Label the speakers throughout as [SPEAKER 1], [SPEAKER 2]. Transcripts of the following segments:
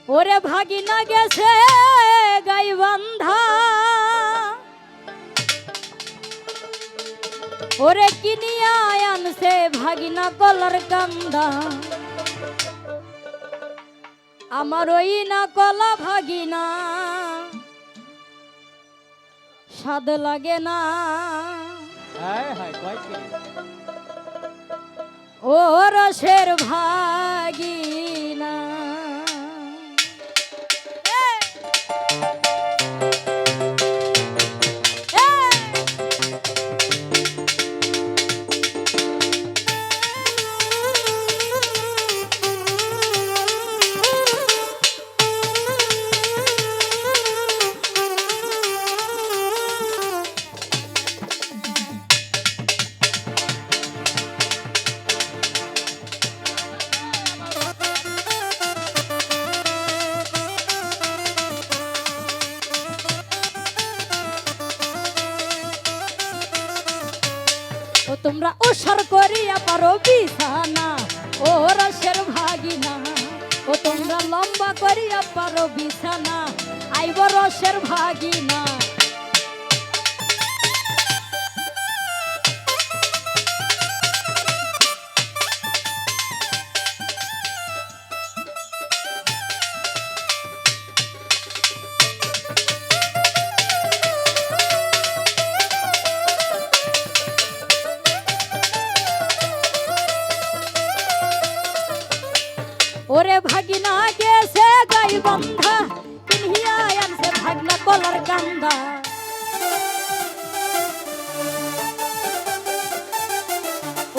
[SPEAKER 1] ওরে ভাগিনা গেছে গাই বান্ধা, ওরে কিনিয়া আনছে ভাগিনা কলার কান্দা। আমার ওই না কলা ভাগিনা স্বাদ লাগে না। ও রসের ভাগিনা। ও তোমরা ওসর করিয়া পারো বিছানা, ও রসের ভাগিনা। ও তোমরা লম্বা করিয়া পারো বিছানা, আইব রসের ভাগিনা। ওরে ভাগিনা গেছে গাই বান্ধা, কিনিয়া আনছে ভাগনা কলার কান্দা।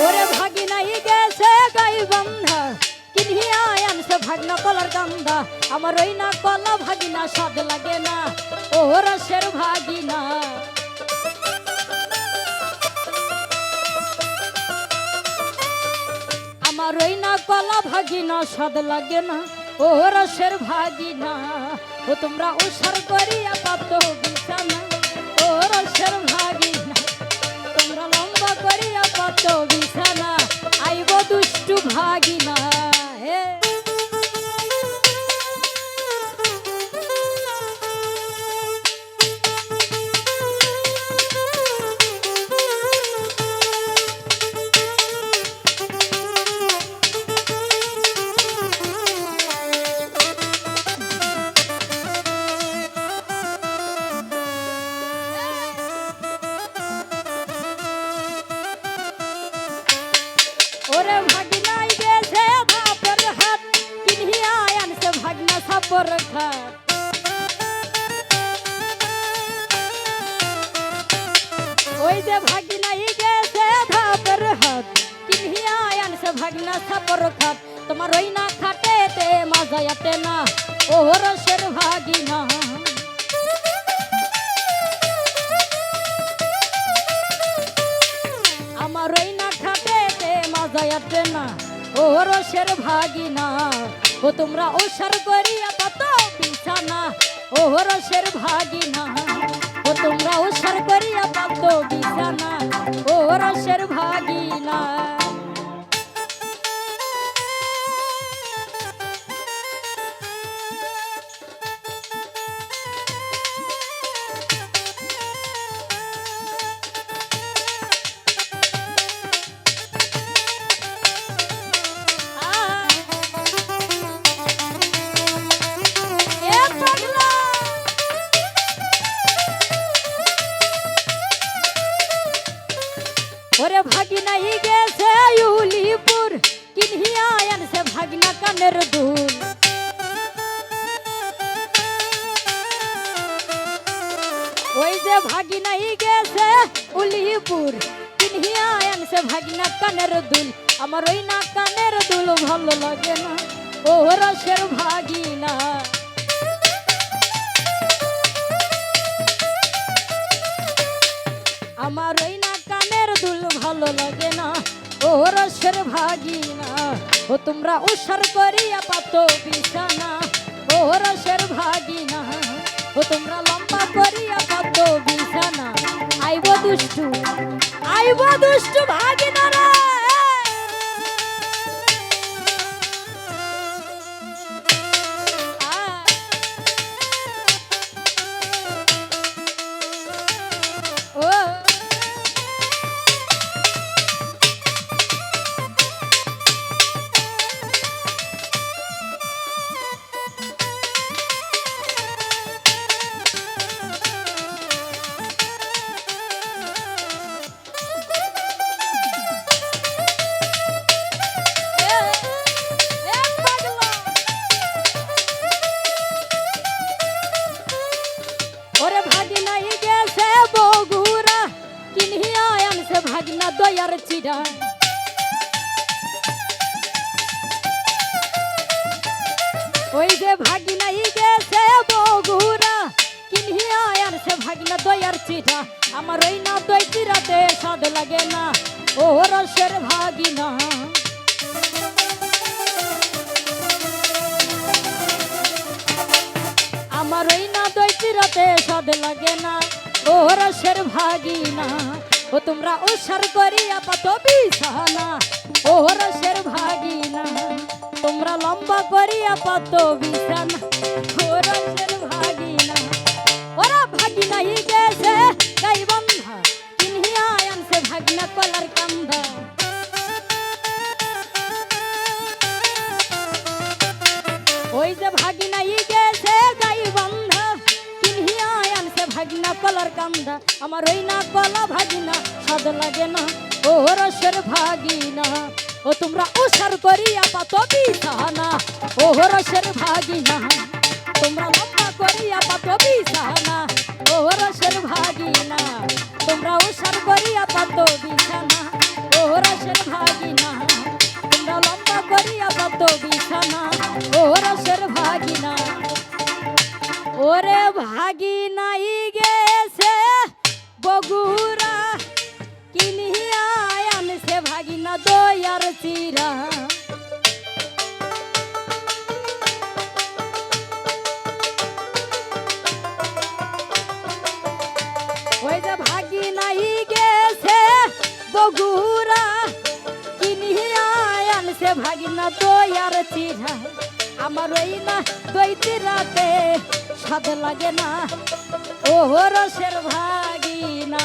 [SPEAKER 1] ওরে ভাগিনাই গেছে গাই বান্ধা, কিনিয়া আনছে ভাগনা কলার কান্দা। আমার ওই না কলা ভাগিনা স্বাদ লাগে না, ও রসের ভাগিনা। আমার ওই না কলা ভাগিনা স্বাদ লাগে না, ও রসের ভাগিনা। ও তোমরা উসার করিয়া পাতো বিছানা, ও রসের ভাগিনা। তোমরা লম্বা করিয়া পাতো বিছানা, আইব দুষ্টু ভাগিনা। হে ওরে ভাগিনাই গেছে ধাপের হাত, কিনিয়া আনছে ভাগনা সাপর খাট। ওই যে ভাগিনাই গেছে ধাপের হাত, কিনিয়া আনছে ভাগনা সাপর খাট। তোমার ওই না খাটেতে মজা আতে না, ও রসের ভাগিনা। আমার ওই না খাটেতে মজা আতে না, ও রসের ভাগিনা। ও তোমরা ওসার করিয়া পাতো বিছানা, ও রসের ভাগিনা। ও তোমরা ওসার করিয়া পাতো বিছানা, ও রসের ভাগিনা। ওরে ভাগিনাই গেছে উলিপুর, কিনিয়া আনছে ভাগনা কানের দুল। ওই যে ভাগিনাই গেছে উলিপুর, কিনিয়া আনছে ভাগনা কানের দুল। আমার ওই না কানের দুল ভালো লাগে না, ও রসের ভাগিনা। আমার ওই না কানের দুল ভালো লাগে না, ও রসের ভাগিনা। ও তোমরা উসার করিয়া পাতো বিছানা, ও রসের ভাগিনা। ও তোমরা লম্বা করিয়া পাতো বিছানা, আইব দুষ্টু ভাগিনা রে। ওই যে ভাগিনাই গেছে বগুড়া কিনিয়া আনছে ভাগিনা দয়ার চিঠা আমার ওই না দই চিরাতে স্বাদ লাগে না ও রসের ভাগিনা আমার ওই না দই চিরাতে স্বাদ লাগে না ও রসের ভাগিনা ও তোমরা উসার করিয়া পাতো বিছানা ও রসের ভাগিনা তোমরা লম্বা করিয়া পাতো বিছানা ও রসের ভাগিনা ওরা ভাগিনা ই গেছে গাই বন্ধা কিনিয়া আনছে ভাগিনা কলার কান্দা ওই যে ভাগিনা ই গেছে গাই বন্ধা কিনিয়া আনছে ভাগিনা কলার কান্দা আমার ওই না কলা ভাগিনা স্বাদ লাগে না ও রসের ভাগিনা ও তোমরা উসার করিয়া পাতো বিছানা ও রসের ভাগিনা তোমরা লম্বা করিয়া পাতো বিছানা ও রসের ভাগিনা তোমরা উসার করিয়া পাতো বিছানা ও রসের ভাগিনা তোমরা লম্বা করিয়া পাতো বিছানা ও রসের ভাগিনা ওরে ভাগিনাই গেছে বগুড়া কিনিয়া আনছে ভাগিনা দয়ার চিরা ওই যে ভাগিনাই গেছে বগুড়া কিনিয়া আনছে ভাগিনা দয়ার চিরা আমার ওই না দই চিরাতে স্বাদ লাগে না ও রসের ভাগিনা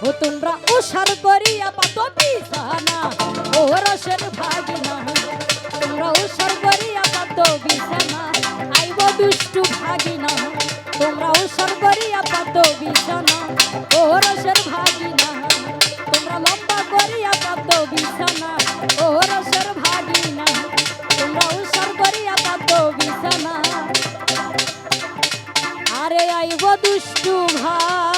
[SPEAKER 1] ও তোমরা উসার করিয়া পাতো বিছানা ও রসের ভাগিনা তোমরা উসার করিয়া পাতো বিছানা আইব দুষ্টু ভাগিনা তোমরা উসার করিয়া পাতো বিছানা ও রসের ভাগিনা তোমরা লম্বা করিয়া পাতো বিছানা ও রসের ভাগিনা তোমরা উসার করিয়া পাতো বিছানা আরে আইব দুষ্টু ভাই